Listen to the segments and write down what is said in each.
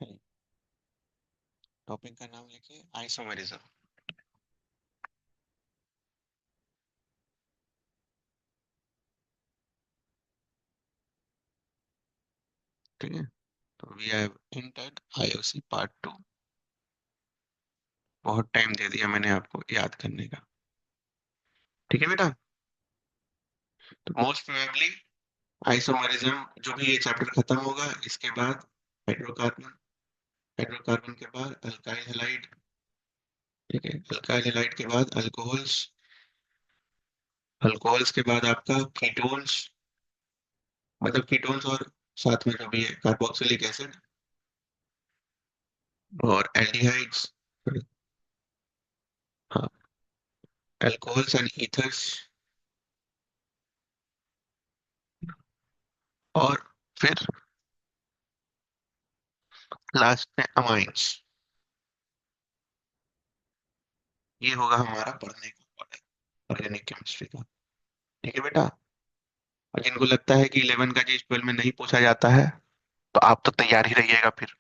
चलिए, टॉपिक का नाम लिखिए आइसोमेरिज्म। ठीक है, तो we have entered IOC part 2। बहुत टाइम दे दिया मैंने आपको याद करने का। ठीक है बेटा, तो मोस्ट प्रोबेबली आइसोमेरिज्म, जो भी ये चैप्टर खत्म होगा इसके बाद हाइड्रोकार्बन, हाइड्रोकार्बन के बाद अल्काइल हैलाइड। ठीक है, अल्काइल हैलाइड के बाद अल्कोहल्स, अल्कोहल्स के बाद आपका कीटोन्स, मतलब कीटोन्स और साथ में जो भी है कार्बोक्सिलिक एसिड और एल्डिहाइड्स। हाँ, अल्कोहल्स एंड ईथर्स, और फिर लास्ट में अमाइंस। ये होगा हमारा पढ़ने का ऑर्गेनिक केमिस्ट्री का। ठीक है बेटा, और जिनको लगता है कि 11 का चीज 12 में नहीं पूछा जाता है तो आप तो तैयार ही रहिएगा फिर।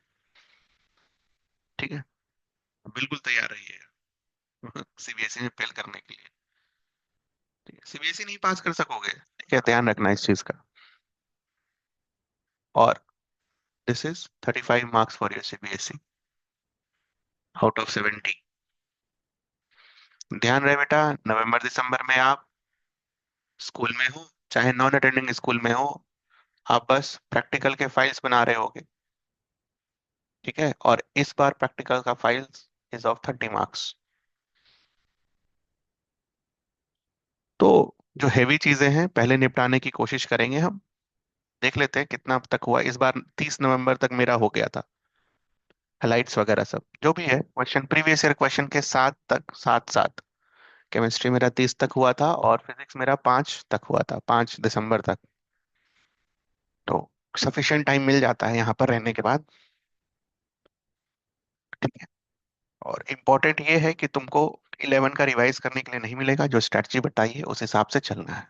ठीक है, बिल्कुल तैयार रहिएगा सीबीएसई में फेल करने के लिए। ठीक है, सीबीएसई नहीं पास कर सकोगे, ठीक है, ध्यान रखना इस चीज का। और this is 35 marks for your CBSE out of 70। ध्यान रहे बेटा, नवंबर दिसंबर में आप स्कूल में हो, चाहे नॉन अटेंडिंग स्कूल में हो, आप बस प्रैक्टिकल के फाइल्स बना रहे होगे। ठीक है, और इस बार प्रैक्टिकल का फाइल्स इज ऑफ 30 मार्क्स। तो जो हैवी चीजें हैं पहले निपटाने की कोशिश करेंगे हम। देख लेते हैं कितना अब तक हुआ। इस बार 30 नवंबर तक मेरा हो गया था, हाइलाइट्स वगैरह सब जो भी है, क्वेश्चन प्रीवियस ईयर क्वेश्चन के साथ तक, साथ साथ। केमिस्ट्री मेरा 30 तक हुआ था और फिजिक्स मेरा 5 तक हुआ था, 5 दिसंबर तक। तो सफिशिएंट टाइम मिल जाता है यहाँ पर रहने के बाद। ठीक है, और इम्पोर्टेंट ये है कि तुमको 11 का रिवाइज करने के लिए नहीं मिलेगा, जो स्ट्रेटजी बताई है उस हिसाब से चलना है।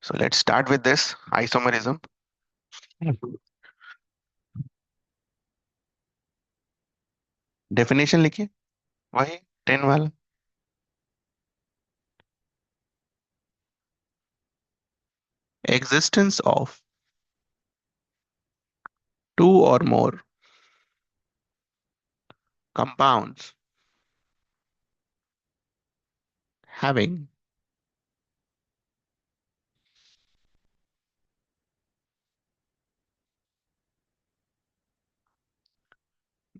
So let's start with this isomerism. Definition लिखिए, वही 10 वाला। existence of two or more compounds having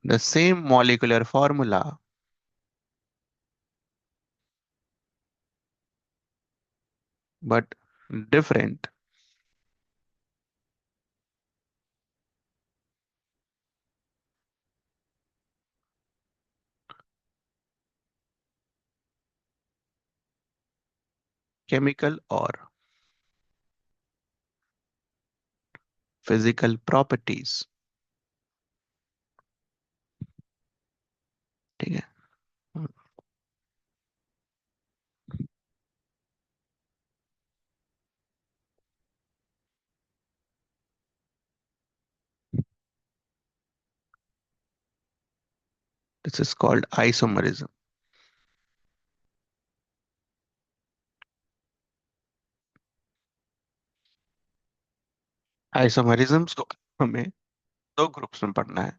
the same molecular formula but different chemical or physical properties। ठीक है, this is called isomerism। आइसोमेरिज्म्स को हमें दो ग्रुप्स में पढ़ना है।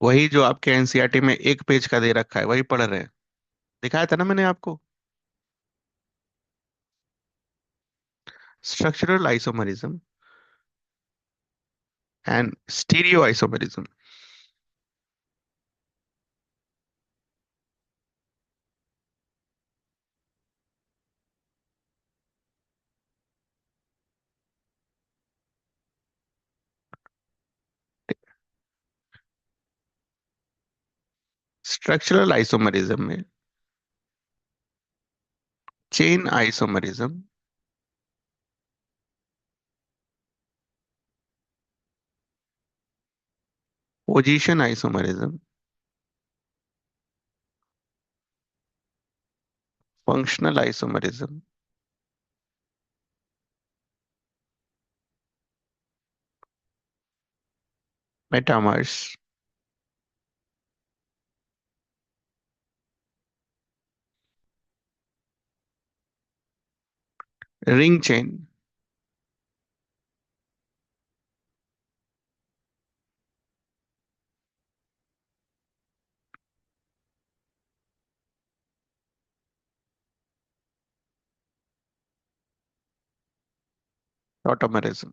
वही जो आपके एनसीईआरटी में एक पेज का दे रखा है वही पढ़ रहे हैं, दिखाया था ना मैंने आपको। Structural isomerism and stereo isomerism. Structural isomerism में chain isomerism, position isomerism, functional isomerism metamers. Ring chain. Tautomerism.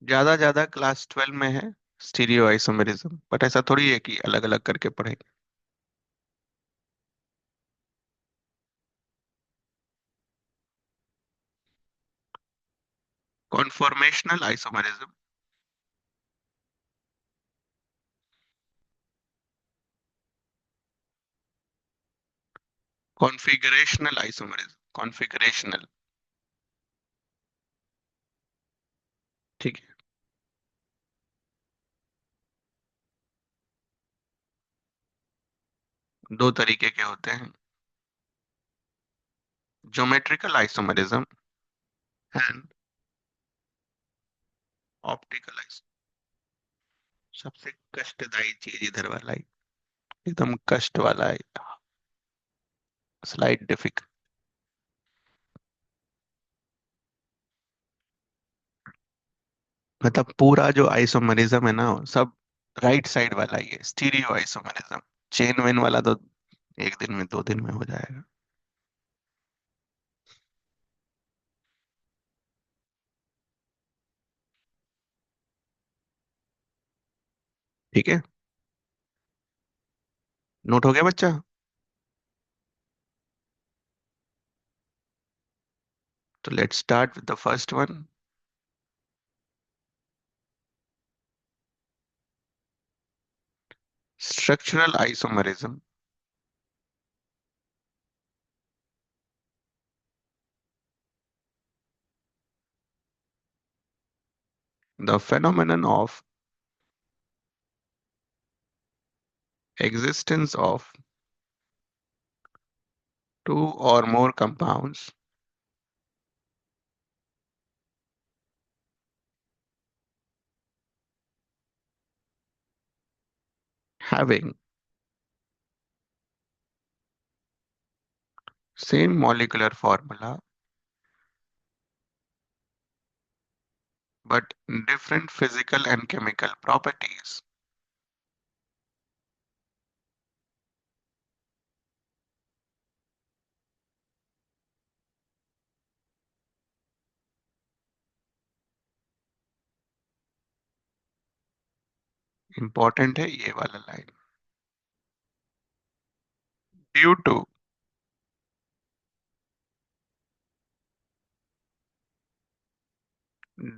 ज्यादा ज्यादा क्लास 12 में है स्टीरियो आइसोमेरिज्म, बट ऐसा थोड़ी है कि अलग अलग करके पढ़ेंगे। Conformational isomerism. Configurational isomerism. Configurational. ठीक है। दो तरीके के होते हैं। Geometrical isomerism and optical iso. सबसे कष्टदायी चीज इधर वाला ही, एकदम कष्ट वाला है, स्लाइड डिफिकल्ट। मतलब पूरा जो आइसोमेरिज्म है ना, सब राइट साइड वाला ही है स्टीरियो आइसोमेरिज्म। चेन वेन वाला तो एक दिन में, 2 दिन में हो जाएगा। ठीक है। नोट हो गया बच्चा? तो let's start with the first one. Structural isomerism. The phenomenon of existence of two or more compounds having same molecular formula but different physical and chemical properties. Important है ये वाला line. Due to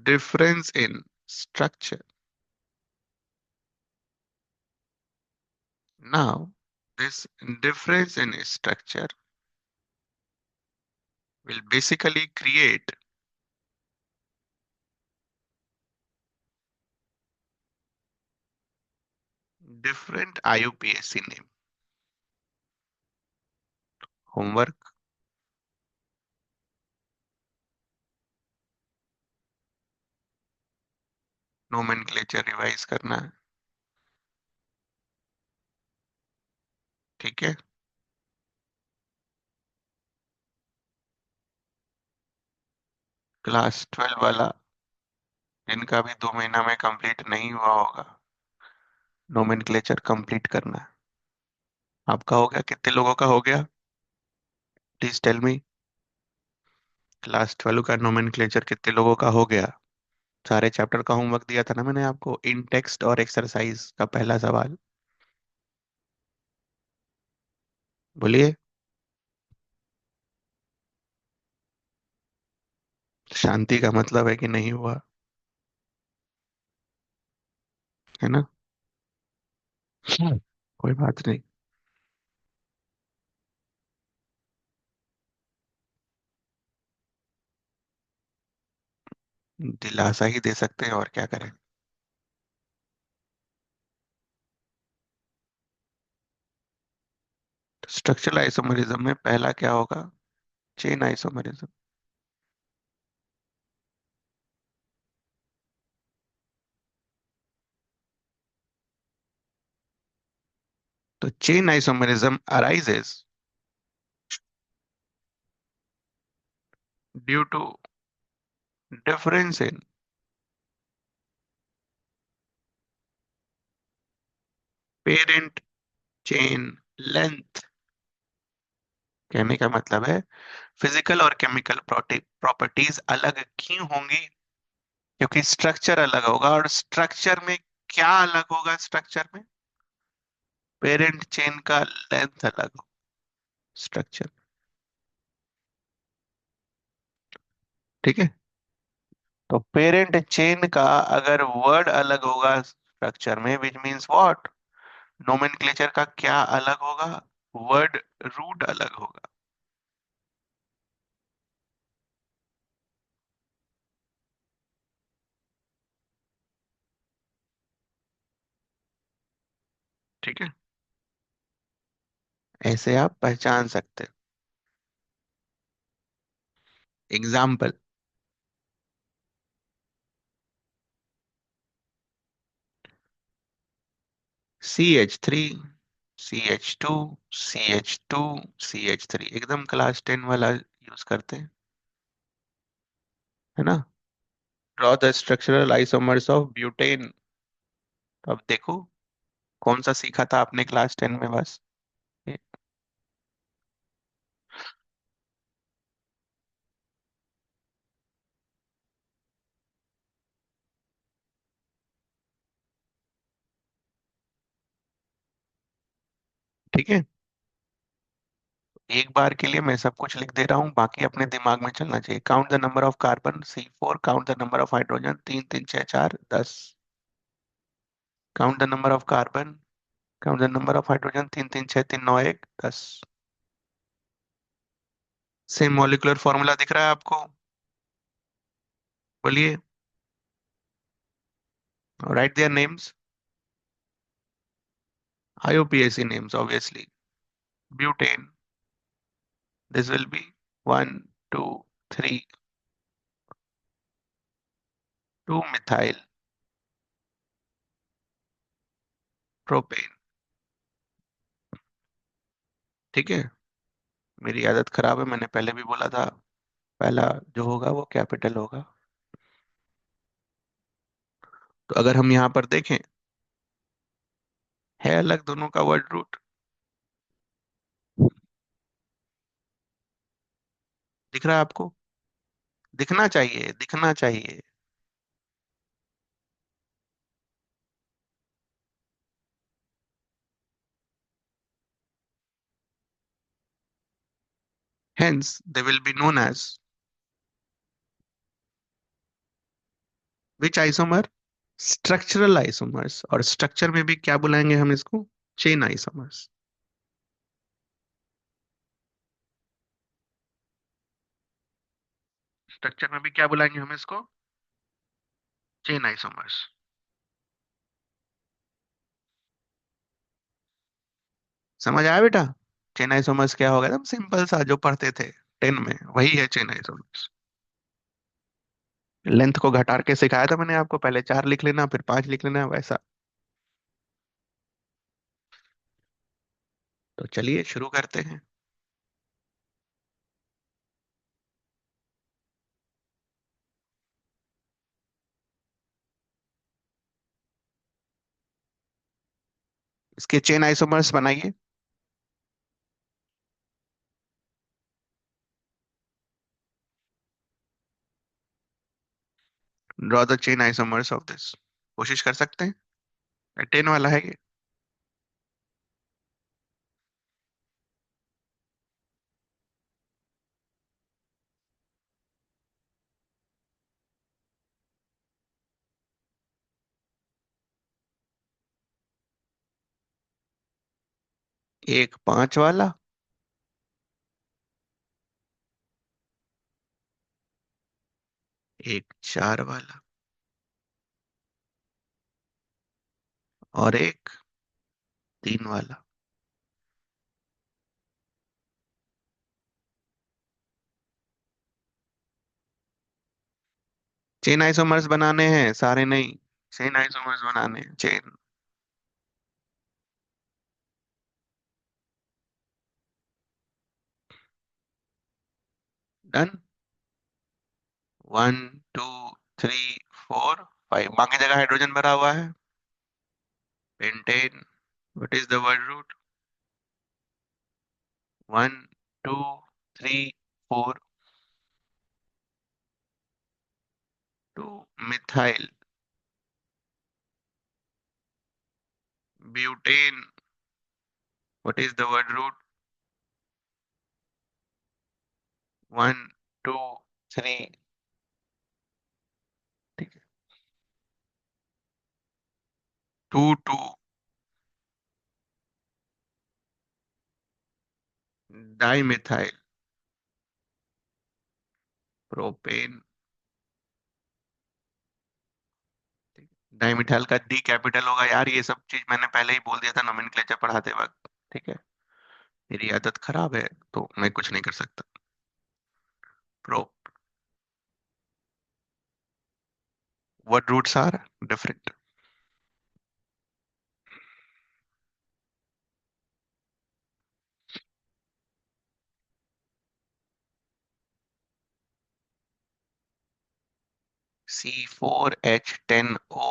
difference in structure. Now, this difference in structure will basically create different IUPAC name. Homework, nomenclature revise करना है। ठीक है। Class 12 वाला जिनका भी 2 महीना में कंप्लीट नहीं हुआ होगा, नोमेनक्लेचर कंप्लीट करना है। आपका हो गया? कितने लोगों का हो गया? Please tell me. क्लास 12 का नोमेनक्लेचर कितने लोगों का हो गया? सारे चैप्टर का होमवर्क दिया था ना मैंने आपको, इन टेक्स्ट और एक्सरसाइज का पहला सवाल। बोलिए। शांति का मतलब है कि नहीं हुआ, है ना? कोई बात नहीं। दिलासा ही दे सकते हैं, और क्या करें। स्ट्रक्चरल आइसोमरिज्म में पहला क्या होगा? Chain isomerism. तो chain isomerism arises due to difference in parent chain length. कहने का मतलब है फिजिकल और केमिकल प्रॉपर्टीज अलग क्यों होंगी? क्योंकि स्ट्रक्चर अलग होगा, और स्ट्रक्चर में क्या अलग होगा? स्ट्रक्चर में पेरेंट चेन का लेंथ अलग होगा स्ट्रक्चर। ठीक है। तो पेरेंट चेन का अगर वर्ड अलग होगा स्ट्रक्चर में, विच मीन्स व्हाट? नोमेनक्लेचर का क्या अलग होगा? वर्ड रूट अलग होगा। ठीक है। ऐसे आप पहचान सकते हो। Example, CH3, CH2, CH2, CH3, एकदम क्लास 10 वाला यूज करते हैं, है ना? Draw the structural isomers of butane. अब देखो कौन सा सीखा था आपने क्लास 10 में, बस ये। ठीक है। एक बार के लिए मैं सब कुछ लिख दे रहा हूँ, बाकी अपने दिमाग में चलना चाहिए। Count the number of carbon C4, count the number of hydrogen 3 3 6 4 10। Count the number of carbon, count the number of hydrogen 3 3 6 3 9 1 10। Same molecular formula दिख रहा है आपको? बोलिए। Right their names, IUPAC names obviously. Butane, this will be 1 2 3 2 methyl propane। ठीक है। मेरी आदत खराब है, मैंने पहले भी बोला था, पहला जो होगा वो कैपिटल होगा। तो अगर हम यहाँ पर देखें, है अलग दोनों का वर्ड रूट। दिख रहा है आपको? दिखना चाहिए, दिखना चाहिए। Hence they will be known as which isomer? Structural isomers. और स्ट्रक्चर में भी क्या बुलाएंगे हम इसको? Chain isomers. स्ट्रक्चर में भी क्या बुलाएंगे हम इसको? Chain isomers. समझ आया बेटा? चेन आइसोमर्स क्या होगा? एकदम सिंपल सा जो पढ़ते थे 10 में, वही है चेन आइसोमर्स। लेंथ को घटा के सिखाया था मैंने आपको, पहले 4 लिख लेना फिर 5 लिख लेना, वैसा। तो चलिए शुरू करते हैं। इसके चेन आइसोमर्स बनाइए। Draw the chain isomers of this. कोशिश कर सकते हैं। 10 वाला है ये। 1 5 वाला, 1 4 वाला, और 1 3 वाला। चेन आइसोमर्स बनाने हैं, सारे नहीं। चेन आइसोमर्स बनाने हैं, चेन। डन। 1 2 3 4 5, बाकी जगह हाइड्रोजन भरा हुआ है। Pentane. What is the word root? 1 2 3 4। 2 methyl butane. What is the word root? 1 2 3। ठीक है। 2 2। Di methyl propane. Di methyl का डी कैपिटल होगा यार, ये सब चीज मैंने पहले ही बोल दिया था नोमेनक्लेचर पढ़ाते वक्त। ठीक है। मेरी आदत खराब है, तो मैं कुछ नहीं कर सकता। Pro. Word roots are different. C4H10O।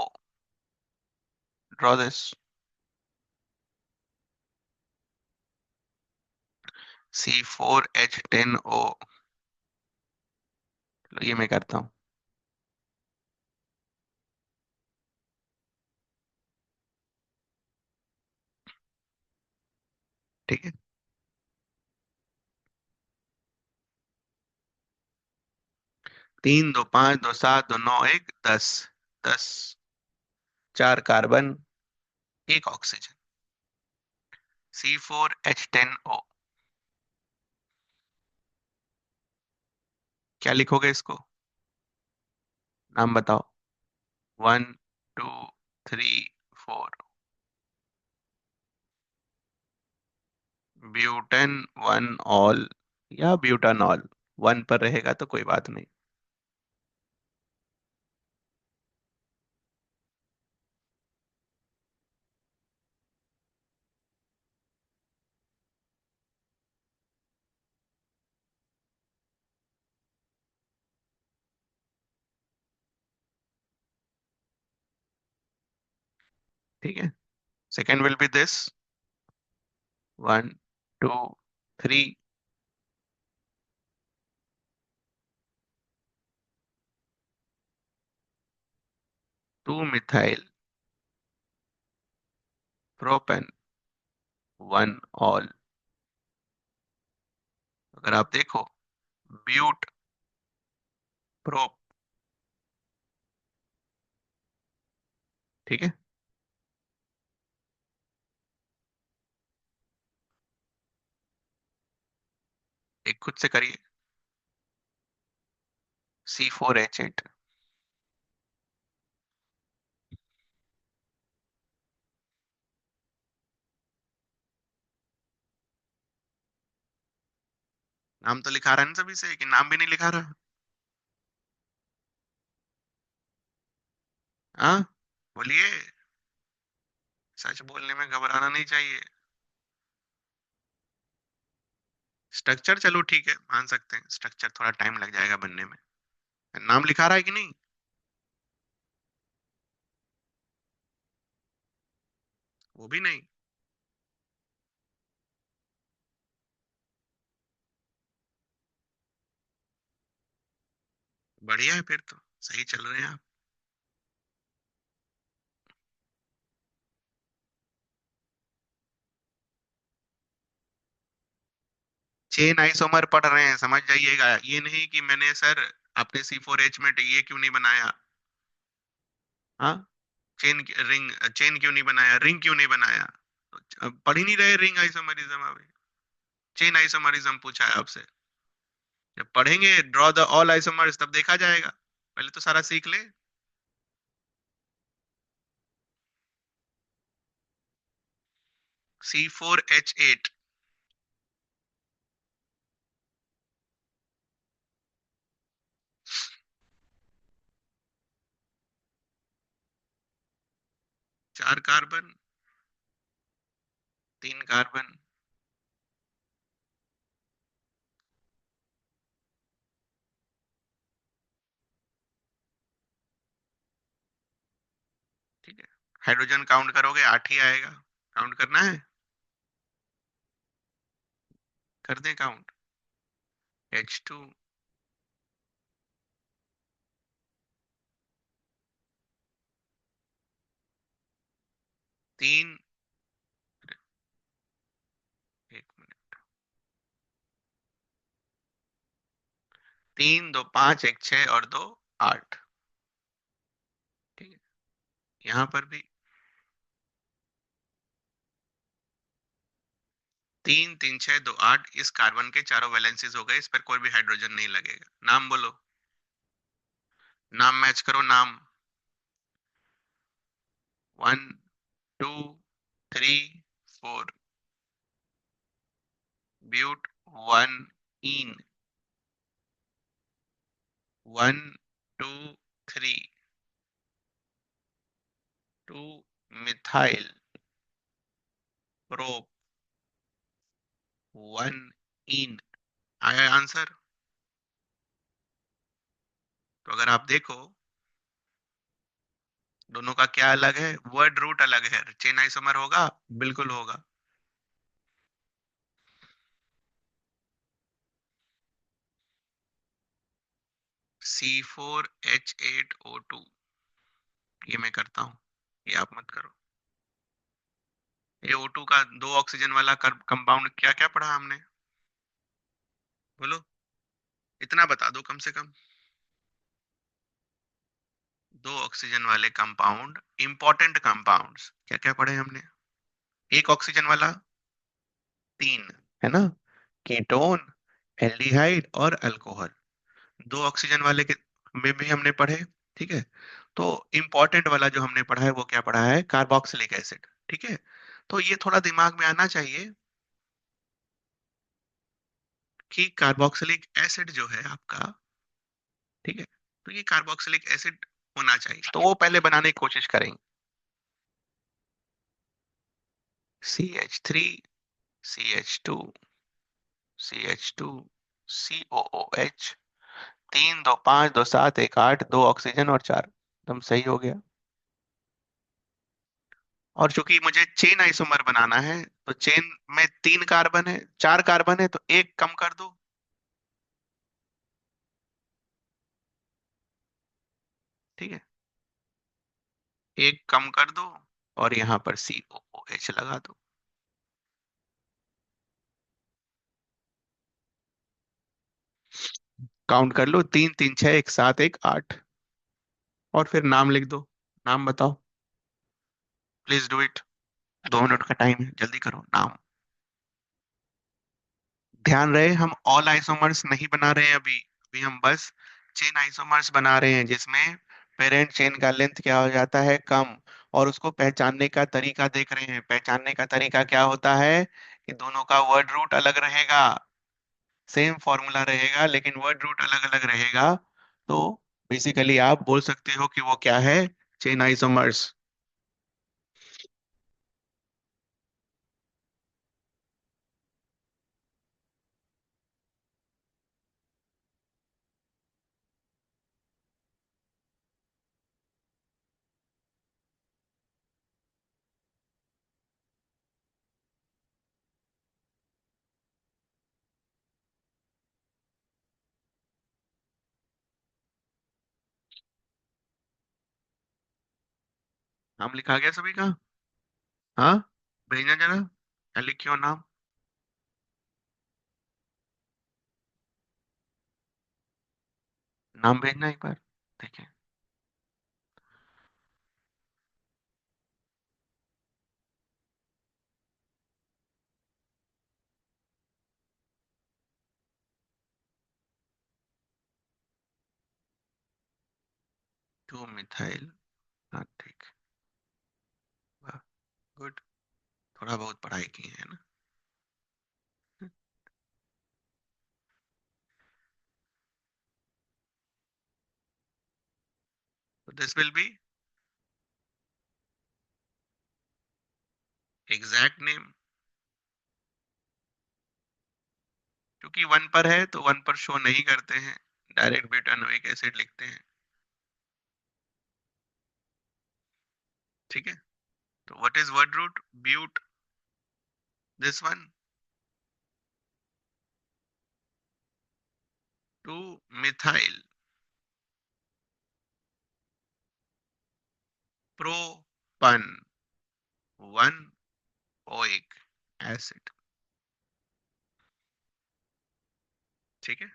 Draw this. C4H10O। ये मैं करता हूँ। ठीक है। 3 2 5 2 7 2 9 1 10। 10। 4 कार्बन, एक ऑक्सीजन। C4H10O। क्या लिखोगे इसको? नाम बताओ। 1 2 3 4। ब्यूटेन वन ऑल, या ब्यूटानॉल। वन पर रहेगा तो कोई बात नहीं। ठीक है। Second will be this. 1 2 3। 2 methyl propane one all. अगर आप देखो, ब्यूट प्रोप। ठीक है। एक खुद से करिए। C4H8। नाम तो लिखा रहा है ना सभी से, कि नाम भी नहीं लिखा रहा? हाँ, बोलिए। सच बोलने में घबराना नहीं चाहिए। स्ट्रक्चर चलो ठीक है, मान सकते हैं स्ट्रक्चर थोड़ा टाइम लग जाएगा बनने में। नाम लिखा रहा है कि नहीं? वो भी नहीं। बढ़िया है, फिर तो सही चल रहे हैं आप। चेन आइसोमर पढ़ रहे हैं, समझ जाइएगा। ये नहीं कि मैंने सर आपने C4H में ये क्यों नहीं बनाया। हाँ। चेन रिंग, चेन क्यों नहीं बनाया, रिंग क्यों नहीं बनाया? तो पढ़ ही नहीं रहे रिंग आइसोमरिज्म अभी। चेन आइसोमरिज्म पूछा है आपसे। जब पढ़ेंगे ड्रॉ द ऑल आइसोमर्स, तब देखा जाएगा। पहले तो सारा सीख ले। C4H8। चार कार्बन, तीन कार्बन। ठीक है, हाइड्रोजन काउंट करोगे आठ ही आएगा। काउंट करना है? कर दें काउंट। H2। तीन। एक मिनट। तीन, दो पांच, एक छह और दो आठ। ठीक है, यहाँ पर भी तीन, तीन छह दो आठ, इस कार्बन के चारों वैलेंसीज हो गए, इस पर कोई भी हाइड्रोजन नहीं लगेगा। नाम बोलो। नाम मैच करो नाम। One, two, three, four. But, one, ene, one, two, three, two, methyl, prop, one, ene. आया आंसर? तो अगर आप देखो, दोनों का क्या अलग है? वर्ड रूट अलग है। चेन आइसोमर होगा? बिल्कुल होगा। C4H8O2। ये मैं करता हूँ, ये आप मत करो। ये O2 का दो ऑक्सीजन वाला कंपाउंड क्या क्या पढ़ा हमने? बोलो, इतना बता दो कम से कम। दो ऑक्सीजन वाले कंपाउंड, इंपॉर्टेंट कंपाउंड्स क्या क्या पढ़े हमने? एक ऑक्सीजन वाला तीन, है ना? कीटोन, एल्डिहाइड और अल्कोहल। दो ऑक्सीजन वाले के में भी हमने पढ़े। ठीक है, तो इंपॉर्टेंट वाला जो हमने पढ़ा है वो क्या पढ़ा है? Carboxylic acid. ठीक है, तो ये थोड़ा दिमाग में आना चाहिए कि कार्बोक्सिलिक एसिड जो है आपका, ठीक है, तो ये कार्बोक्सिलिक एसिड होना चाहिए, तो वो पहले बनाने की कोशिश करेंगे। CH3, CH2, CH2, COOH। तीन, दो पांच, दो सात, एक आठ, दो ऑक्सीजन और चार। एकदम सही हो गया। और चूंकि मुझे चेन आइसोमर बनाना है, तो चेन में तीन कार्बन है, चार कार्बन है, तो एक कम कर दो। ठीक है, एक कम कर दो और यहाँ पर COOH लगा दो। काउंट कर लो, तीन, तीन छह, एक सात, एक आठ। और फिर नाम लिख दो। नाम बताओ, प्लीज डू इट। 2 मिनट का टाइम है, जल्दी करो नाम। ध्यान रहे, हम ऑल आइसोमर्स नहीं बना रहे हैं अभी। अभी हम बस चेन आइसोमर्स बना रहे हैं, जिसमें पेरेंट चेन का लेंथ क्या हो जाता है? कम। और उसको पहचानने का तरीका देख रहे हैं। पहचानने का तरीका क्या होता है? कि दोनों का वर्ड रूट अलग रहेगा। सेम फॉर्मूला रहेगा लेकिन वर्ड रूट अलग अलग रहेगा। तो बेसिकली आप बोल सकते हो कि वो क्या है? Chain isomers. नाम लिखा गया सभी का? हाँ, भेजना जरा। लिखियो नाम। नाम भेजना एक बार, देखिए। Two methyl. हाँ ठीक। वाह, गुड। थोड़ा बहुत पढ़ाई की है ना? This will be exact name, क्योंकि वन पर है तो वन पर शो नहीं करते हैं, डायरेक्ट ब्यूटानोइक एसिड लिखते हैं। ठीक है, तो what is word root? But, this one, two methyl propan one oic acid. ठीक है,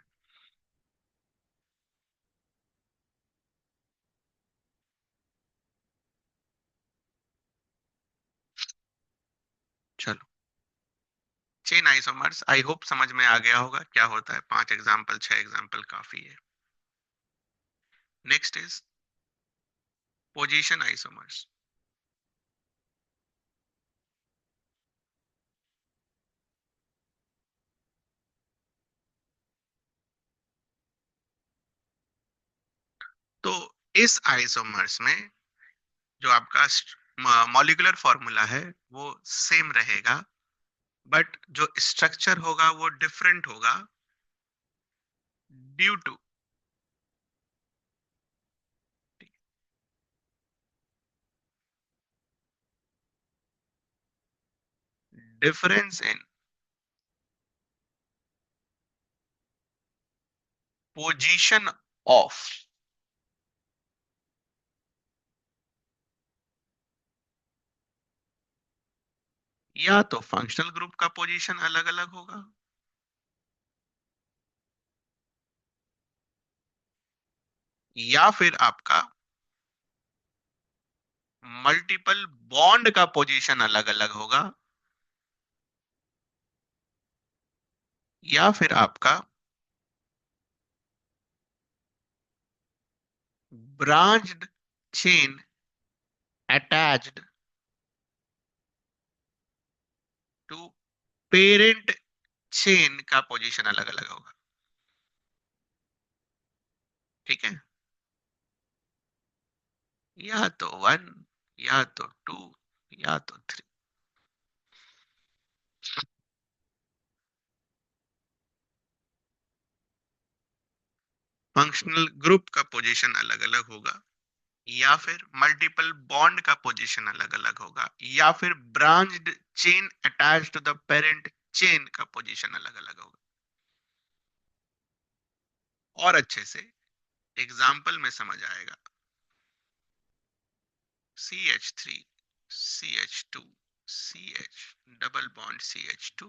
चलो, चेन आइसोमर्स आई होप समझ में आ गया होगा क्या होता है। 5 एग्जाम्पल 6 एग्जाम्पल काफी है। Next is position isomers. तो इस आइसोमर्स में जो आपका मॉलिक्यूलर फॉर्मूला है वो सेम रहेगा, बट जो स्ट्रक्चर होगा वो डिफरेंट होगा, due to difference in position of, या तो फंक्शनल ग्रुप का पोजीशन अलग अलग होगा, या फिर आपका मल्टीपल बॉन्ड का पोजीशन अलग अलग होगा, या फिर आपका branched chain attached to parent chain का पोजीशन अलग अलग होगा। ठीक है, या तो वन, या तो टू, या तो थ्री। फंक्शनल ग्रुप का पोजीशन अलग अलग होगा, या फिर मल्टीपल बॉन्ड का पोजीशन अलग अलग होगा, या फिर branched chain attached to the parent chain का पोजीशन अलग अलग होगा। और अच्छे से एग्जाम्पल में समझ आएगा। CH3 CH2 CH double bond CH2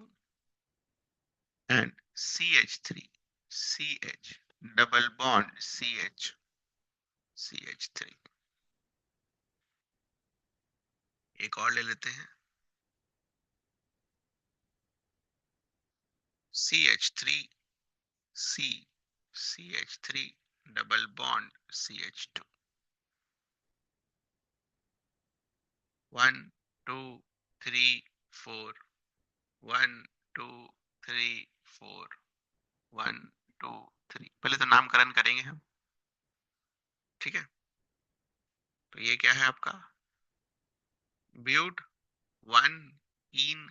and CH3 CH double bond CH CH3। एक और ले लेते हैं, CH3 C CH3 double bond CH2। 1 2 3 4, 1 2 3 4, 1 2 3। पहले तो नामकरण करेंगे हम। ठीक है, तो ये क्या है आपका? But one ene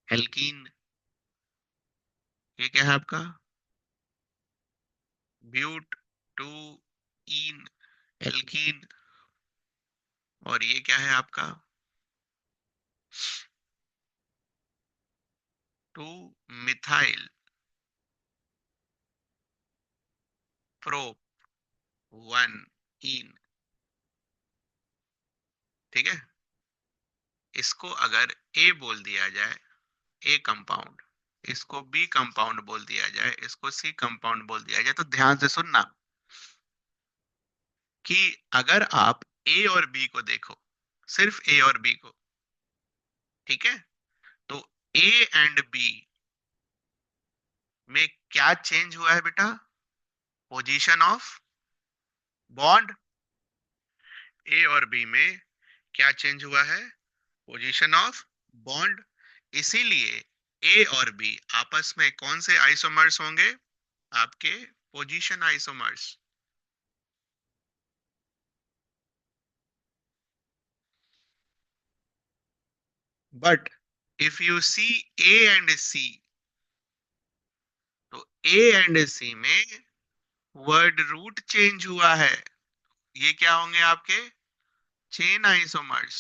alkene. ये क्या है आपका? But two ene alkene. और ये क्या है आपका? Two methyl prop one ene. ठीक है, इसको अगर ए बोल दिया जाए, ए कंपाउंड, इसको बी कंपाउंड बोल दिया जाए, इसको सी कंपाउंड बोल दिया जाए, तो ध्यान से सुनना कि अगर आप ए और बी को देखो, सिर्फ ए और बी को, ठीक है, तो ए एंड बी में क्या चेंज हुआ है बेटा? Position of bond. ए और बी में क्या चेंज हुआ है? Position of bond. इसीलिए ए और बी आपस में कौन से आइसोमर्स होंगे? आपके position isomers. But if you see A and C, तो ए एंड सी में वर्ड रूट चेंज हुआ है, ये क्या होंगे आपके chain isomers.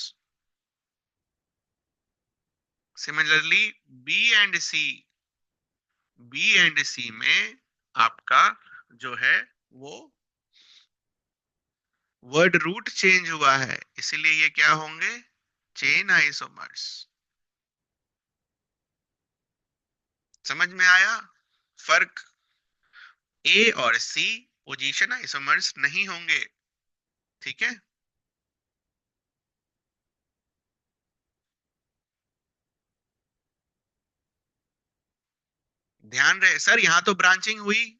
Similarly B and C, B and C में आपका जो है वो वर्ड रूट चेंज हुआ है, इसीलिए ये क्या होंगे चेन आइसोमर्स। समझ में आया फर्क? ए और सी पोजीशन आइसोमर्स नहीं होंगे, ठीक है। ध्यान रहे सर, यहां तो ब्रांचिंग हुई।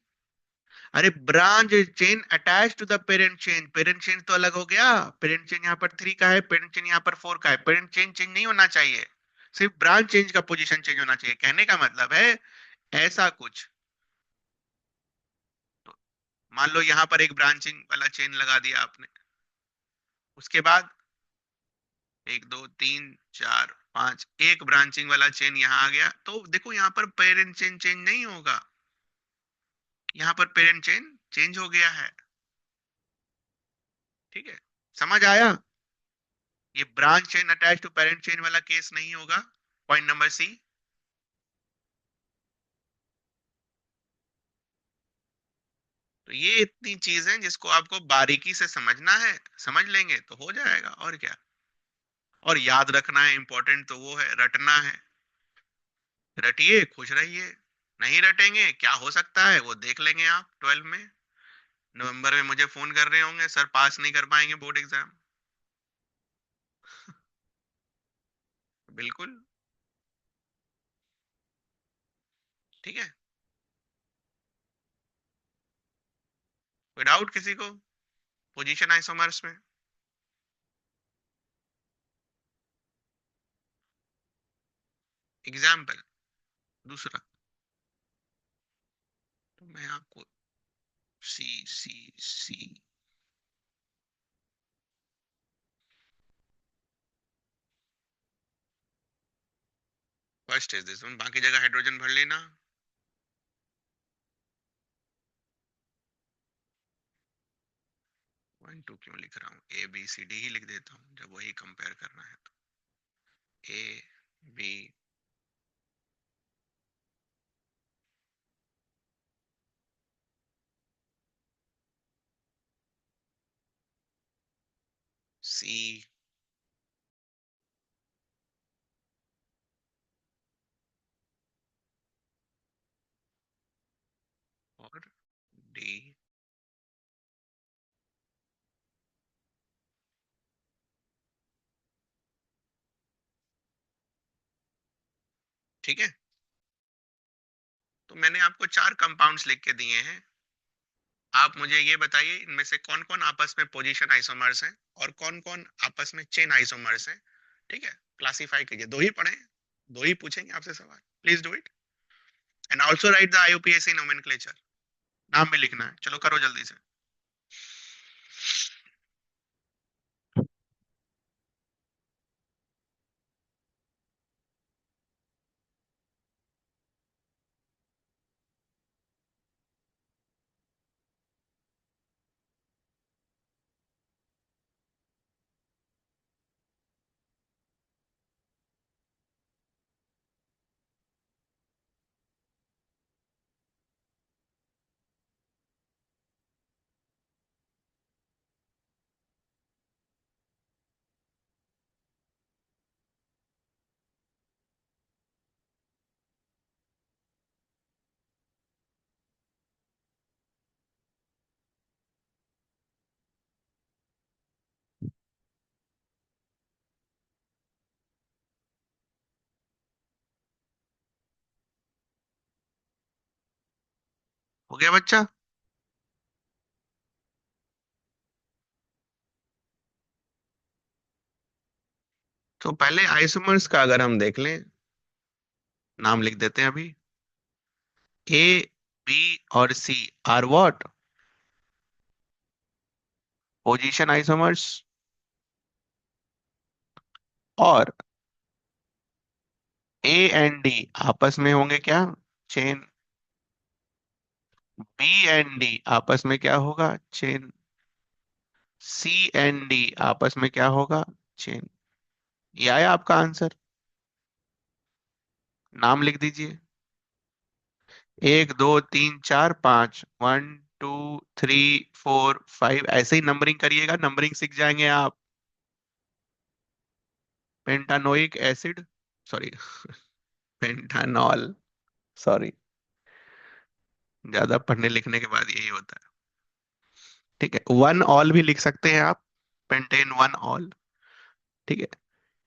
अरे branch chain attach to the parent chain, parent chain तो अलग हो गया। पेरेंट चेन यहाँ पर 3 का है, पेरेंट चेन यहाँ पर 4 का है। पेरेंट चेन चेंज नहीं होना चाहिए, सिर्फ ब्रांच चेंज का पोजीशन चेंज होना चाहिए, कहने का मतलब है ऐसा कुछ। तो मान लो यहाँ पर एक ब्रांचिंग वाला चेन लगा दिया आपने, उसके बाद 1 2 3 4 5 एक ब्रांचिंग वाला चेन यहाँ आ गया, तो देखो यहाँ पर पेरेंट चेन चेंज नहीं होगा, यहाँ पर पेरेंट चेन चेंज हो गया है, ठीक है। समझ आया? ये branch chain attach to parent chain वाला केस नहीं होगा। Point number C. तो ये इतनी चीजें जिसको आपको बारीकी से समझना है, समझ लेंगे तो हो जाएगा और क्या। और याद रखना है, इंपॉर्टेंट तो वो है, रटना है। रटिए खुश रहिए, नहीं रटेंगे क्या हो सकता है वो देख लेंगे आप 12 में। नवंबर में मुझे फोन कर रहे होंगे, सर पास नहीं कर पाएंगे बोर्ड एग्जाम। बिल्कुल, ठीक है। कोई डाउट किसी को पोजीशन आइसोमर्स में? एग्जाम्पल दूसरा, तो मैं आपको सी सी सी, फर्स्ट इज दिस वन, बाकी जगह हाइड्रोजन भर लेना। 1 2 क्यों लिख रहा हूँ, ए बी सी डी ही लिख देता हूँ जब वही कंपेयर करना है तो। ए बी सी और डी, ठीक है। तो मैंने आपको 4 कंपाउंड्स लिख के दिए हैं, आप मुझे ये बताइए इनमें से कौन कौन आपस में पोजीशन आइसोमर्स हैं और कौन कौन आपस में चेन आइसोमर्स हैं, ठीक है। क्लासिफाई कीजिए, 2 ही पढ़े, 2 ही पूछेंगे आपसे सवाल, please do it. And also right the IUPAC nomenclature, नाम भी लिखना है, चलो करो जल्दी से। हो गया बच्चा? तो पहले आइसोमर्स का अगर हम देख लें, नाम लिख देते हैं अभी। ए बी और C are what position isomers, और ए एंड डी आपस में होंगे क्या? चेन। बी एंड डी आपस में क्या होगा? चेन। सी एंड डी आपस में क्या होगा? चेन। ये आया आपका आंसर। नाम लिख दीजिए। 1 2 3 4 5, 1 2 3 4 5, ऐसे ही नंबरिंग करिएगा, नंबरिंग सीख जाएंगे आप। Pentanoic acid, sorry, पेंटानॉल, sorry. ज्यादा पढ़ने लिखने के बाद यही होता है। ठीक है, वन ऑल भी लिख सकते हैं आप। Pentane one all. ठीक है।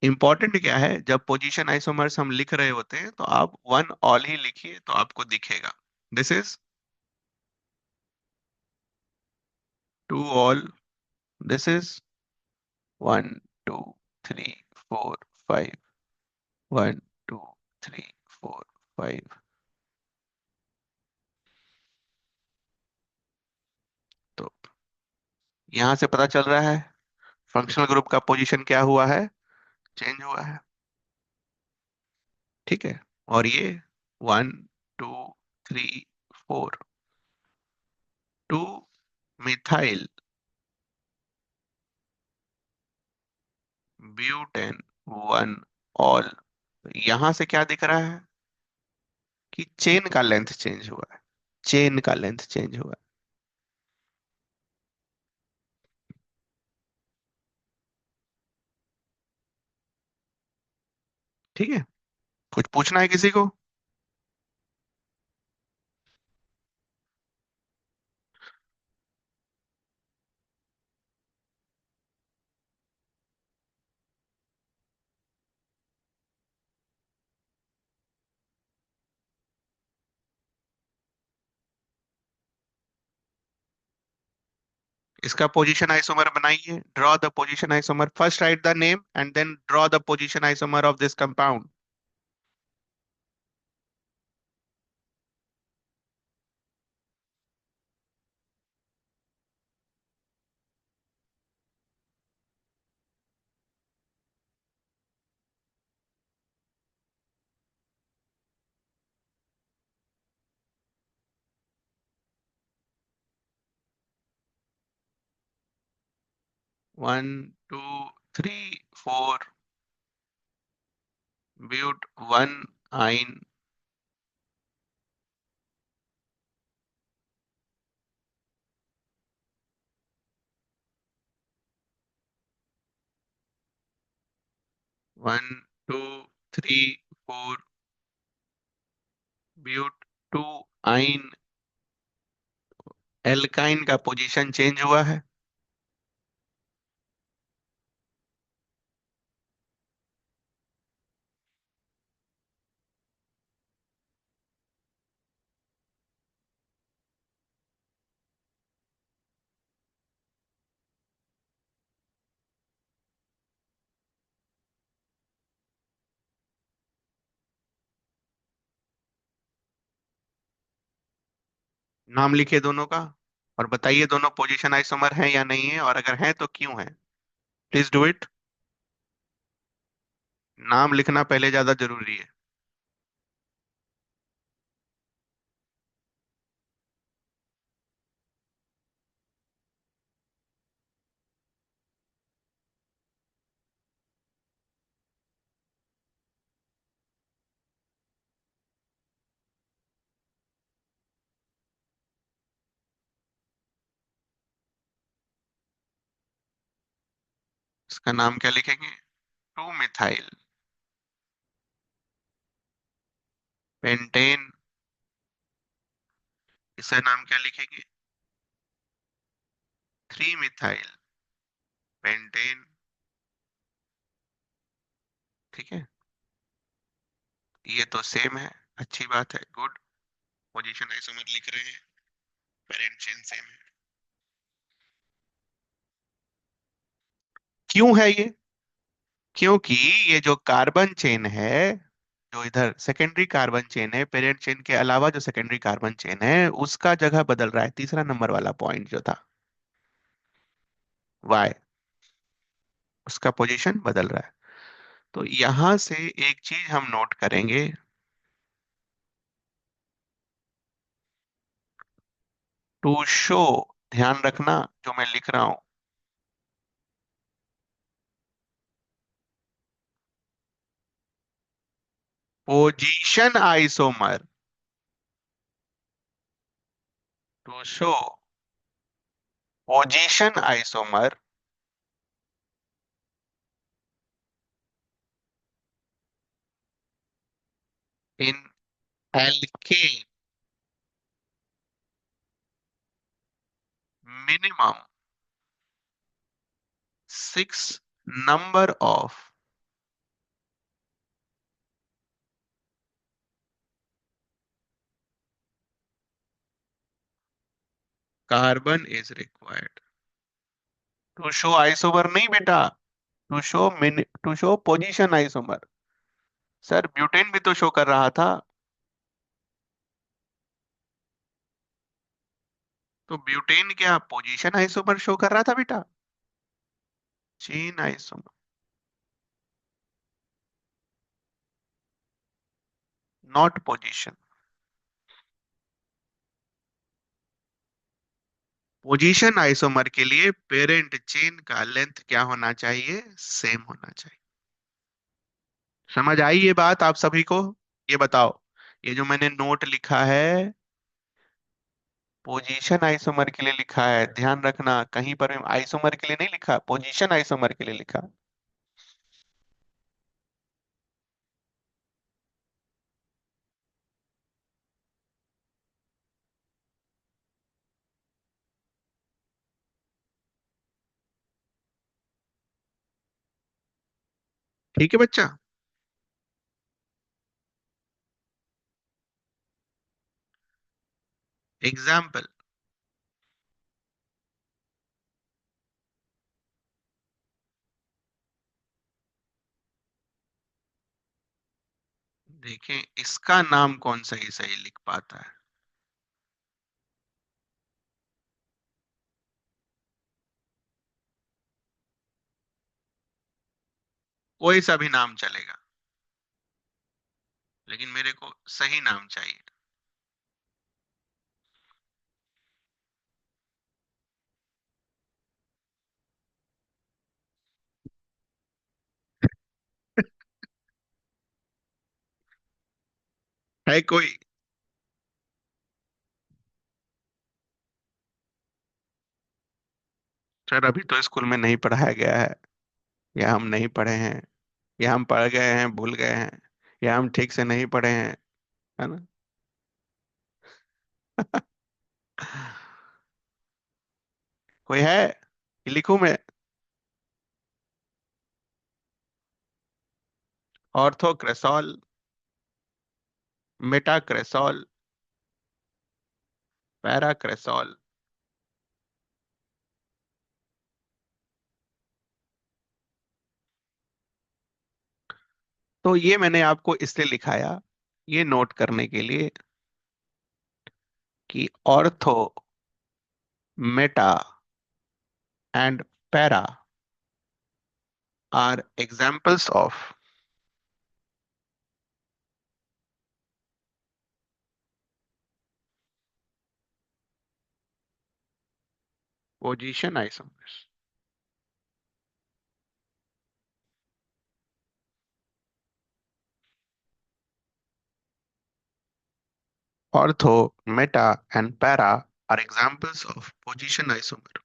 इंपॉर्टेंट क्या है, जब पोजीशन आइसोमर्स हम लिख रहे होते हैं तो आप वन ऑल ही लिखिए तो आपको दिखेगा। This is two all, this is 1 2 3 4 5, 1 2 3 4 5। तो यहां से पता चल रहा है फंक्शनल ग्रुप का पोजीशन क्या हुआ है? चेंज हुआ है। ठीक है। और ये 1 2 3 4, 2 मिथाइल ब्यूटेन, 1 ऑल। यहां से क्या दिख रहा है कि चेन का लेंथ चेंज हुआ है। चेन का लेंथ चेंज हुआ है। ठीक है। कुछ पूछना है किसी को? इसका पोजीशन आइसोमर बनाइए। Draw the position isomer, first write the name and then draw the position isomer of this compound. One two three four, but one yne, 1 2 3 4, but two yne. Alkyne का पोजीशन चेंज हुआ है। नाम लिखिए दोनों का और बताइए दोनों पोजीशन आइसोमर हैं या नहीं है, और अगर हैं तो क्यों है। Please do it. नाम लिखना पहले ज्यादा जरूरी है। इसका नाम क्या लिखेंगे? 2 मिथाइल पेंटेन। इसका नाम क्या लिखेंगे? 3 मिथाइल पेंटेन। ठीक है। ये तो सेम है, अच्छी बात है, गुड। पोजीशन आइसोमर लिख रहे हैं, पेरेंट चेन सेम है। क्यों है ये? क्योंकि ये जो कार्बन चेन है, जो इधर सेकेंडरी कार्बन चेन है, पेरेंट चेन के अलावा जो सेकेंडरी कार्बन चेन है उसका जगह बदल रहा है, तीसरा नंबर वाला पॉइंट जो था, वाई, उसका पोजीशन बदल रहा है। तो यहां से एक चीज हम नोट करेंगे। टू शो, ध्यान रखना जो मैं लिख रहा हूं। Position isomer, to show position isomer in alkane, minimum 6 number of carbon is required to show isomer, नहीं बेटा, to show to show position isomer. Sir butane भी तो शो कर रहा था। तो ब्यूटेन क्या पोजीशन आइसोमर शो कर रहा था बेटा? Chain isomer, not position. Position isomer के लिए पेरेंट चेन का लेंथ क्या होना चाहिए? सेम होना चाहिए। समझ आई ये बात आप सभी को? ये बताओ, ये जो मैंने नोट लिखा है, पोजीशन आइसोमर के लिए लिखा है, ध्यान रखना, कहीं पर भी आइसोमर के लिए नहीं लिखा, पोजीशन आइसोमर के लिए लिखा। ठीक है बच्चा। एग्जाम्पल, देखें इसका नाम कौन सही सही लिख पाता है। कोई सा भी नाम चलेगा, लेकिन मेरे को सही नाम चाहिए। है कोई? सर अभी तो स्कूल में नहीं पढ़ाया गया है, या हम नहीं पढ़े हैं, या हम पढ़ गए हैं भूल गए हैं, या हम ठीक से नहीं पढ़े हैं, है ना? कोई है कि लिखूं मैं? Orthocresol, मेटाक्रेसॉल, paracresol. तो ये मैंने आपको इसलिए लिखाया, ये नोट करने के लिए कि ortho, meta and para are examples of position isomers. Ortho, meta, and para are examples of position isomer.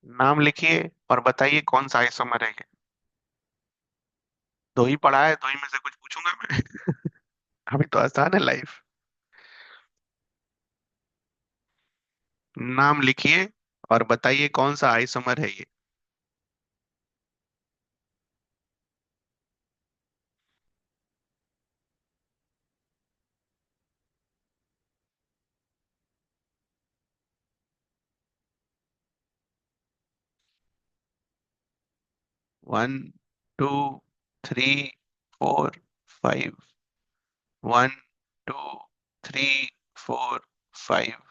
नाम लिखिए और बताइए कौन सा आइसोमर है ये। दो ही पढ़ा है, दो ही में से कुछ पूछूंगा मैं? अभी तो आसान है लाइफ। नाम लिखिए और बताइए कौन सा आइसोमर है ये। One, two, three, four, five. One, two, three, four, five.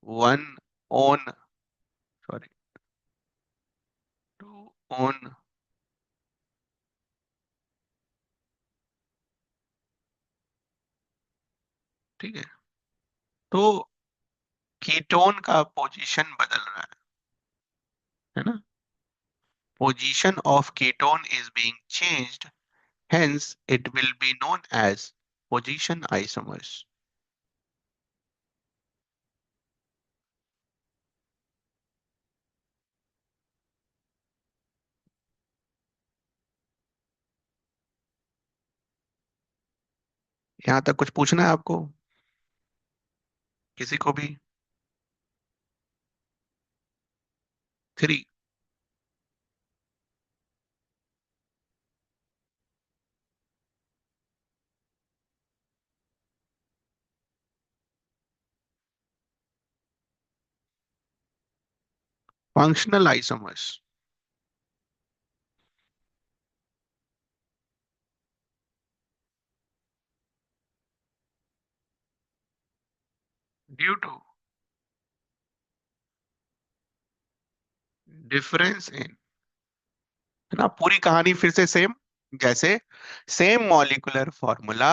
One, one, sorry, two, one. ठीक है। तो कीटोन का पोजीशन बदल रहा है ना? Position of ketone is being changed, hence it will be known as position isomers. यहां तक कुछ पूछना है आपको, किसी को भी? Three. Functional isomers. Due to difference in, है ना? पूरी कहानी फिर से सेम, जैसे same molecular formula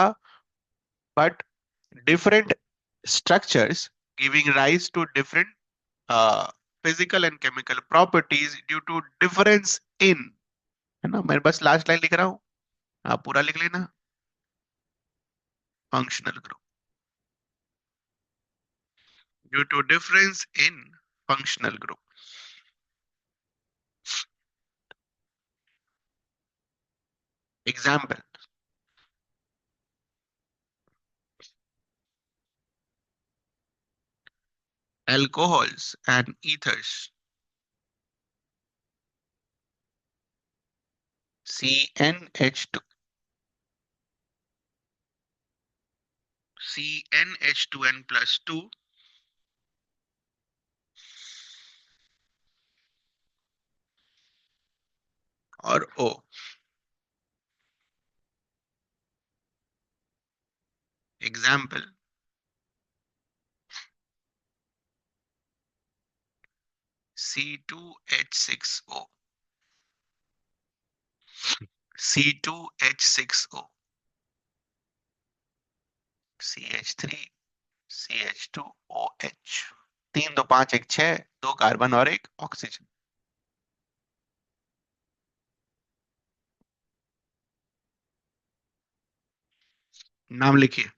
but different structures giving rise to different physical and chemical properties due to difference in, है ना? मैं बस लास्ट लाइन लिख रहा हूँ, आप पूरा लिख लेना। Functional group, due to difference in functional group. Example, alcohols and ethers, CnH2, CnH2n plus 2 और O। Example, C2H6O, C2H6O, CH3, CH2OH। तीन, दो, पांच, एक, छह, दो कार्बन और एक ऑक्सीजन। नाम लिखिए।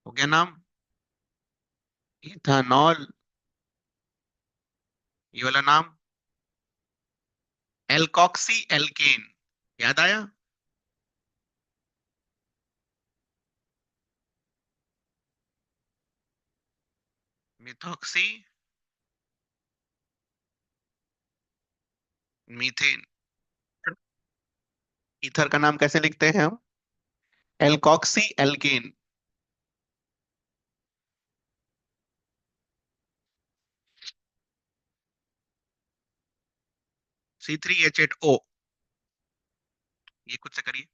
हो गया नाम? इथानॉल, ये वाला नाम। एल्कॉक्सी एल्केन, याद आया? Methoxy methane. ईथर का नाम कैसे लिखते हैं हम? Alkoxy alkane. C3H8O। ये खुद से करिए।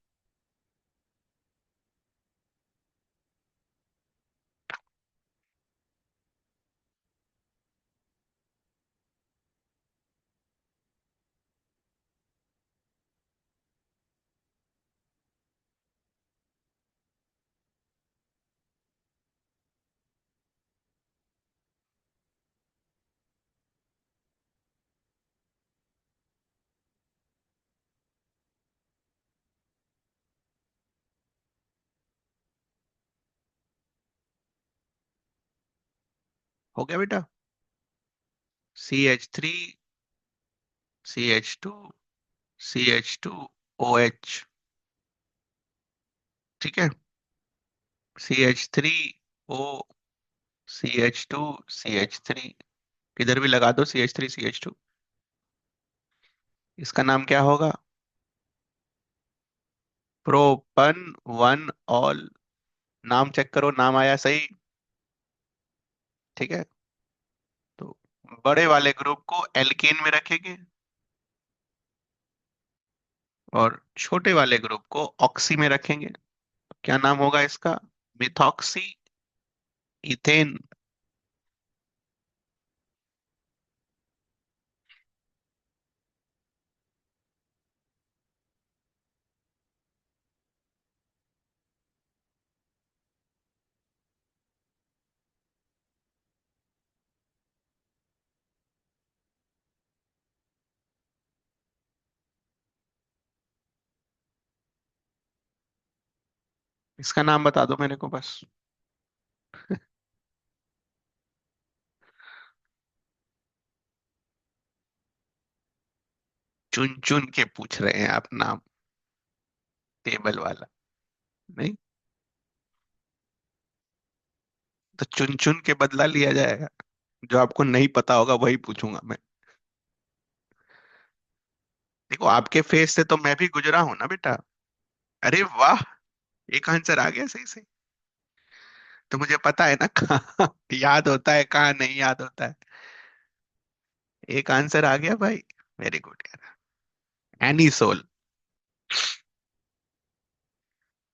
हो गया बेटा? CH3, CH2, CH2OH। ठीक है। CH3O, CH2, CH3। किधर भी लगा दो CH3, CH2। इसका नाम क्या होगा? प्रोपन वन ऑल। नाम चेक करो, नाम आया सही? ठीक है। तो बड़े वाले ग्रुप को एल्केन में रखेंगे और छोटे वाले ग्रुप को ऑक्सी में रखेंगे। क्या नाम होगा इसका? Methoxy ethane. इसका नाम बता दो मेरे को बस। चुन चुन के पूछ रहे हैं आप नाम, टेबल वाला नहीं। तो चुन चुन के बदला लिया जाएगा। जो आपको नहीं पता होगा वही पूछूंगा मैं। देखो, आपके फेस से तो मैं भी गुजरा हूं ना बेटा। अरे वाह, एक आंसर आ गया सही से। तो मुझे पता है ना कहाँ याद होता है, कहाँ नहीं याद होता है। एक आंसर आ गया भाई। वेरी गुड यार। Anisole.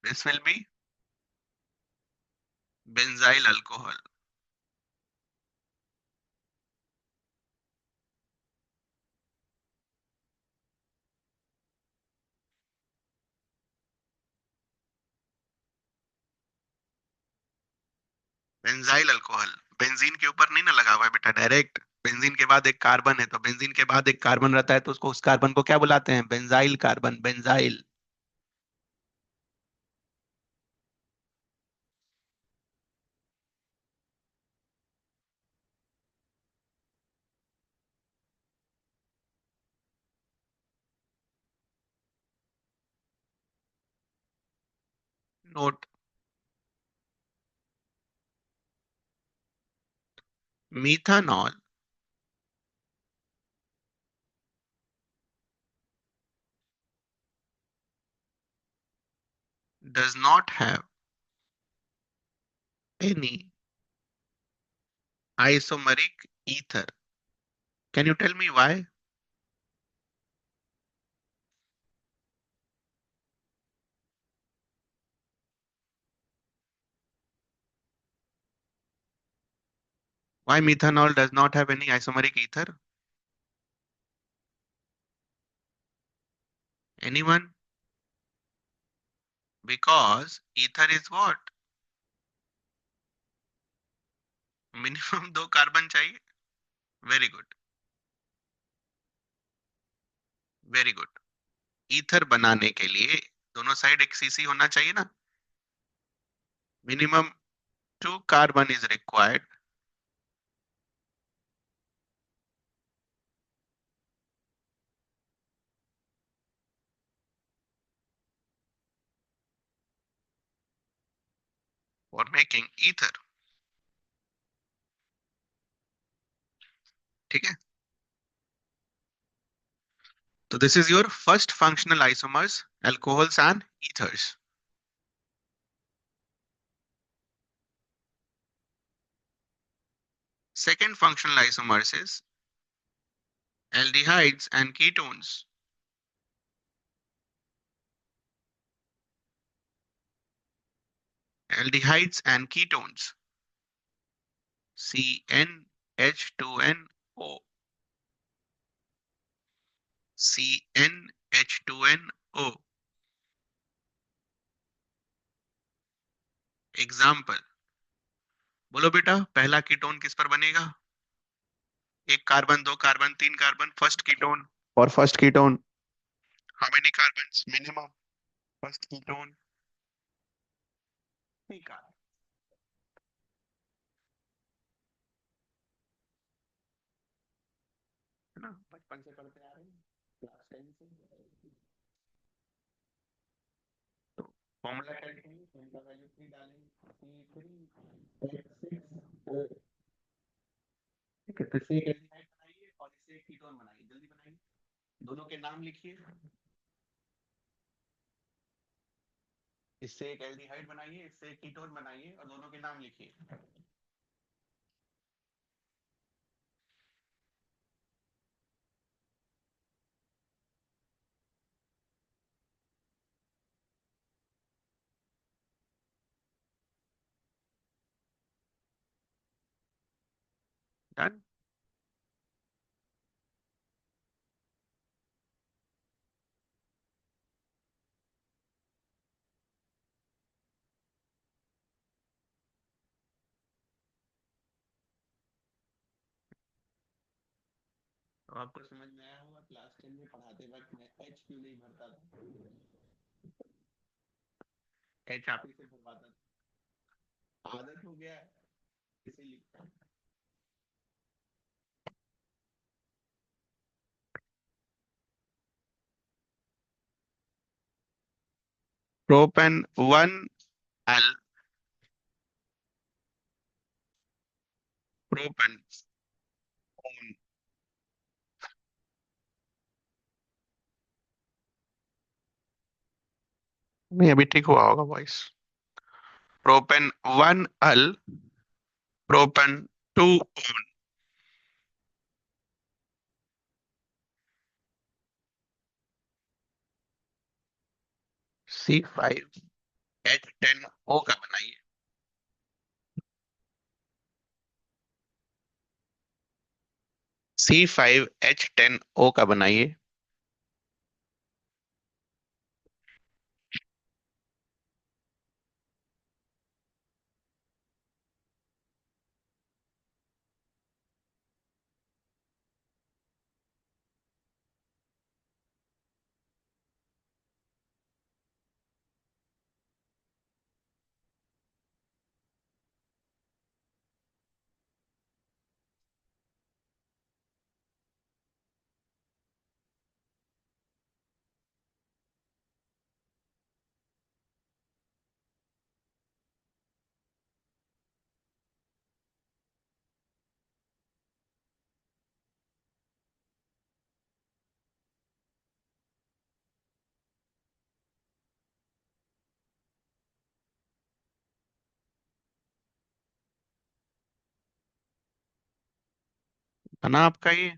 This will B benzyl alcohol. Benzyl alcohol. Benzene के ऊपर नहीं ना लगा हुआ है बेटा, डायरेक्ट। बेंजीन के बाद एक कार्बन है, तो बेंजीन के बाद एक कार्बन रहता है, तो उसको, उस कार्बन को क्या बुलाते हैं? Benzyl carbon, benzyl. Note. Methanol does not have any isomeric ether. Can you tell me why? Why methanol does not have any isomeric ether? Anyone? Because ether is what? Minimum दो carbon चाहिए। Very good, very good. Ether बनाने के लिए दोनों side एक CC होना चाहिए ना। Minimum two carbon is required for making ether. ठीक है। तो this is your first functional isomers, alcohols and ethers. Second functional isomers is aldehydes and ketones. Aldehydes and ketones. CnH2nO. CnH2nO. Example. बोलो बेटा, पहला ketone किस पर बनेगा? एक कार्बन, दो कार्बन, तीन कार्बन, फर्स्ट कीटोन। और first ketone, how many carbons minimum? First ketone, ठीक है। ना, बचपन से पढ़ते आ रहे हैं, क्लास 10 से। तो फॉर्मूला क्या लिखेंगे, फॉर्मूला वैल्यू 3 डालेंगे, C3H6। ठीक है, तो इससे एक एल्डिहाइड बनाइए और इससे एक कीटोन बनाइए, जल्दी बनाइए। दोनों के नाम लिखिए। इससे एक एल्डिहाइड बनाइए, इससे एक कीटोन बनाइए और दोनों के नाम लिखिए। डन। तो आपको समझ में आया होगा क्लास 10 में पढ़ाते वक्त मैं एच क्यों नहीं भरता था। एच आप ही से भरवाता था, आदत हो गया है इसीलिए। Propane 1 L. प्रोपेन। नहीं, अभी ठीक हुआ होगा voice. Propane 1 L. Propane 2 own. C5H10O का बनाइए। C5H10O का बनाइए। बना आपका ये।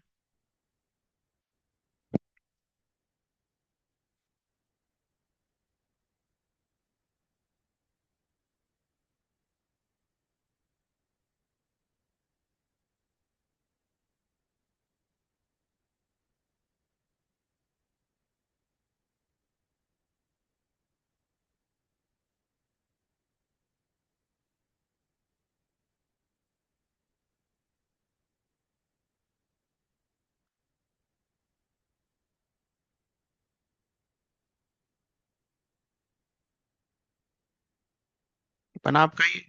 बना आपका ये।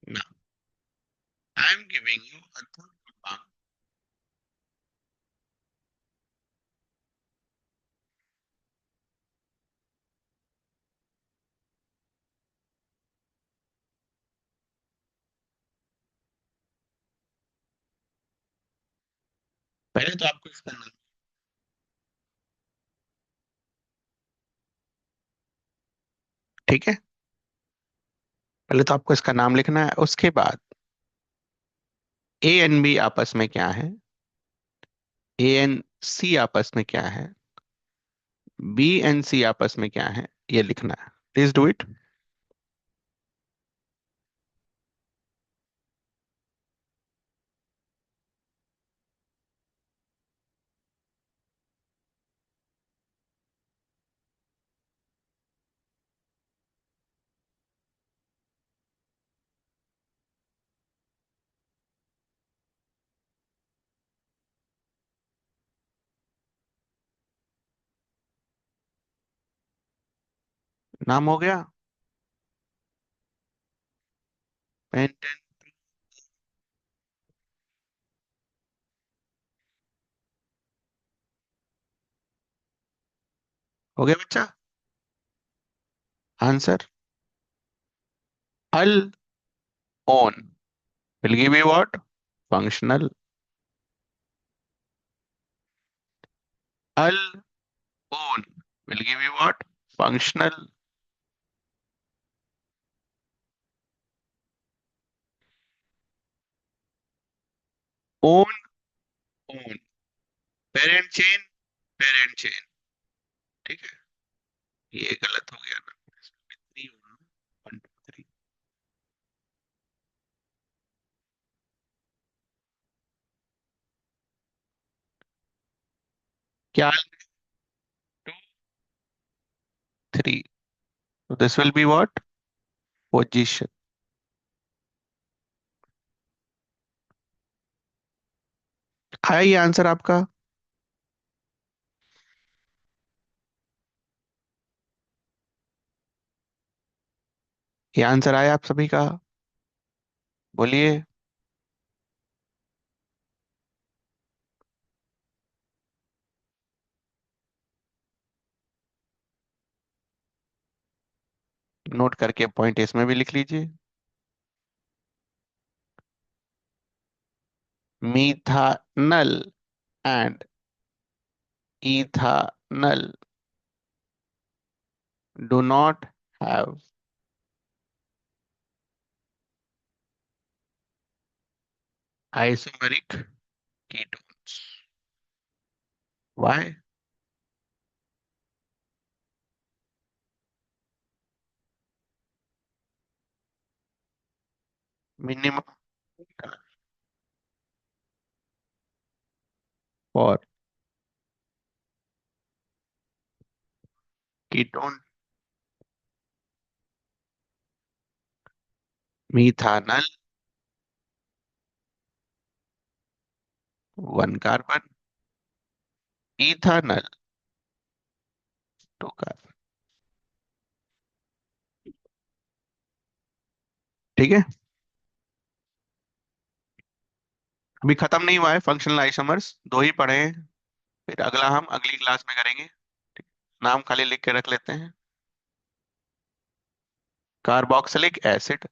ना, I am giving you a third compound. पहले तो आपको इसका नाम। ठीक है, पहले तो आपको इसका नाम लिखना है, उसके बाद ए एन बी आपस में क्या है, ए एन सी आपस में क्या है, बी एन सी आपस में क्या है, ये लिखना है। Please do it. नाम हो गया। पेंटेन हो गया बच्चा? Answer al one will give you what? Functional. Al one will give you what? Functional. One one, parent chain, parent chain. ठीक है, ये गलत हो गया ना? Three, one two three. क्या? Two, three. This will be what? Position. आया ये आंसर आपका? ये आंसर आया आप सभी का? बोलिए। नोट करके पॉइंट इसमें भी लिख लीजिए। मीथानल and ethanol do not have isomeric ketones. Why? Minimum for ketone methanol, one carbon, ethanol, two carbon। ठीक है, अभी खत्म नहीं हुआ है फंक्शनल आइसोमर्स, दो ही पढ़े हैं। फिर अगला हम अगली क्लास में करेंगे। ठीक, नाम खाली लिख के रख लेते हैं। Carboxylic acid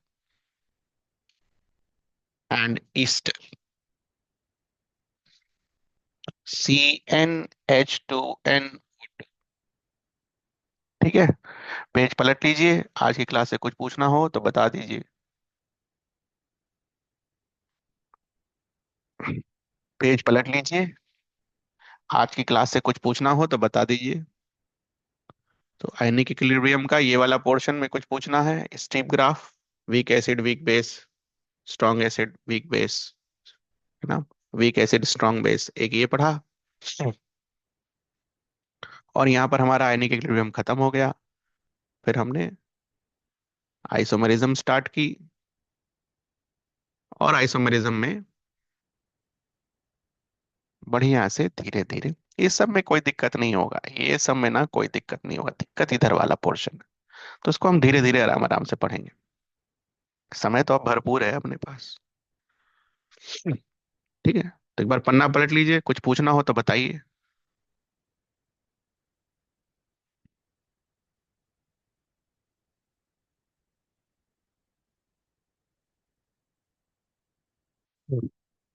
and Easter, CnH2n। ठीक है, पेज पलट लीजिए, आज की क्लास से कुछ पूछना हो तो बता दीजिए। पेज पलट लीजिए, आज की क्लास से कुछ पूछना हो तो बता दीजिए। तो आयनिक इक्विलिब्रियम का ये वाला पोर्शन में कुछ पूछना है, steep graph, weak acid weak base, strong acid weak base, है ना? वीक एसिड स्ट्रॉन्ग बेस, एक ये पढ़ा। और यहाँ पर हमारा आयनिक इक्विलिब्रियम खत्म हो गया। फिर हमने आइसोमरिज्म स्टार्ट की, और आइसोमरिज्म में बढ़िया से धीरे धीरे, ये सब में कोई दिक्कत नहीं होगा, ये सब में ना कोई दिक्कत नहीं होगा, दिक्कत इधर वाला पोर्शन। तो उसको हम धीरे धीरे आराम आराम से पढ़ेंगे। समय तो अब भरपूर है अपने पास। ठीक है, तो एक बार पन्ना पलट लीजिए, कुछ पूछना हो तो बताइए।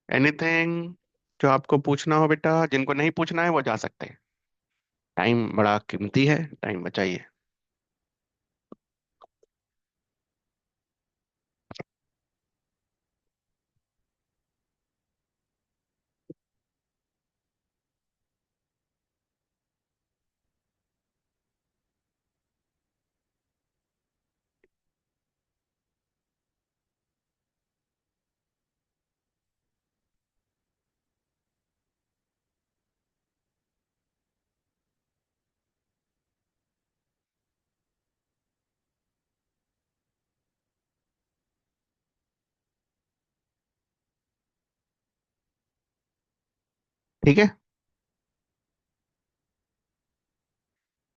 एनीथिंग जो आपको पूछना हो बेटा, जिनको नहीं पूछना है वो जा सकते हैं। टाइम बड़ा कीमती है, टाइम बचाइए। ठीक है।